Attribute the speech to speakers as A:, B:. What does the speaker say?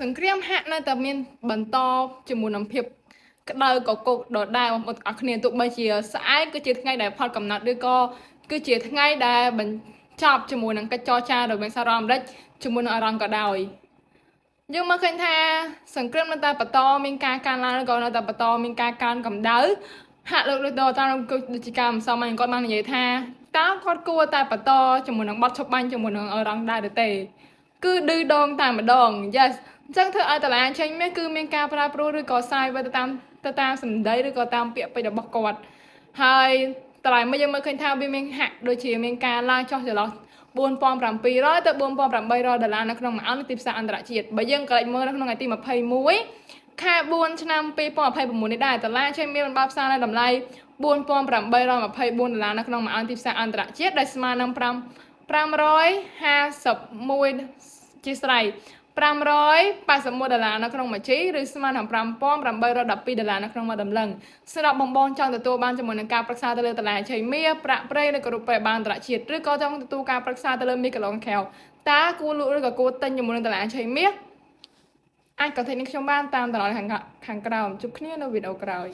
A: សង្គ្រាមហាក់នៅតែមានបន្តជាមួយនឹងភាពក្តៅកកុកដដែលបងប្អូនទាំងអស់គ្នាទោះបីជាស្អែកគឺជាថ្ងៃដែលផលកំណត់ឬក៏គឺជាថ្ងៃដែលបញ្ចប់ជាមួយនឹងកិច្ចចរចារវាងសហរដ្ឋអាមេរិកជាមួយនឹងអ៊ឺរ៉ង់ក៏ដោយយើងមកឃើញថាសង្គ្រាមនៅតែបន្តមានការកើនឡើងឬក៏នៅតែបន្តមានការកើនកម្ដៅហាក់លោកដូចតាមដូចជាការមិនសមហ្នឹងគាត់បាននិយាយថាតើគាត់គួរតែបន្តជាមួយនឹងបទឈប់បាញ់ជាមួយនឹងអ៊ឺរ៉ង់ដែរឬទេគឺឌឺដងតែម្ដង yes អញ្ចឹងធ្វើឲ្យតឡាចេញមកគឺមានការប្រែប្រួលឬក៏សាយទៅតាមសម្ដីឬក៏តាមពាក្យពេចន៍របស់គាត់ហើយតឡាមកយើងមើលឃើញថាវាមានហាក់ដូចជាមានការឡើងចុះចន្លោះ4700ទៅ4800 ដុល្លារនៅក្នុងមួយអុនទីផ្សារអន្តរជាតិបើយើងក៏លេចមើលនៅក្នុងថ្ងៃទី21ខែ4ឆ្នាំ2026នេះដែរដុល្លារចេញមានបានផ្សាយនៅតម្លៃ4824 ដុល្លារនៅក្នុងមួយអុនទីផ្សារអន្តរជាតិដែលស្មើនឹង551ជាស្រ័យ581 ដុល្លារនៅក្នុងមួយជីឬស្មើនឹង5812 ដុល្លារនៅក្នុងមួយតម្លឹងសម្រាប់បងប្អូនចង់ទទួលបានជាមួយនឹងការប្រឹក្សាទៅលើតឡាឆៃមាសប្រាក់ប្រេងឬក៏រូបិយប័ណ្ណអន្តរជាតិឬក៏ចង់ទទួលការប្រឹក្សាទៅលើមីកាឡុងខែវតើគួរលក់ឬក៏គួរទិញជាមួយនឹងតឡាឆៃមាសអាចកន្លែងនេះខ្ញុំបានតាមតំណខាងក្រោមជួបគ្នានៅវីដេអូក្រោយ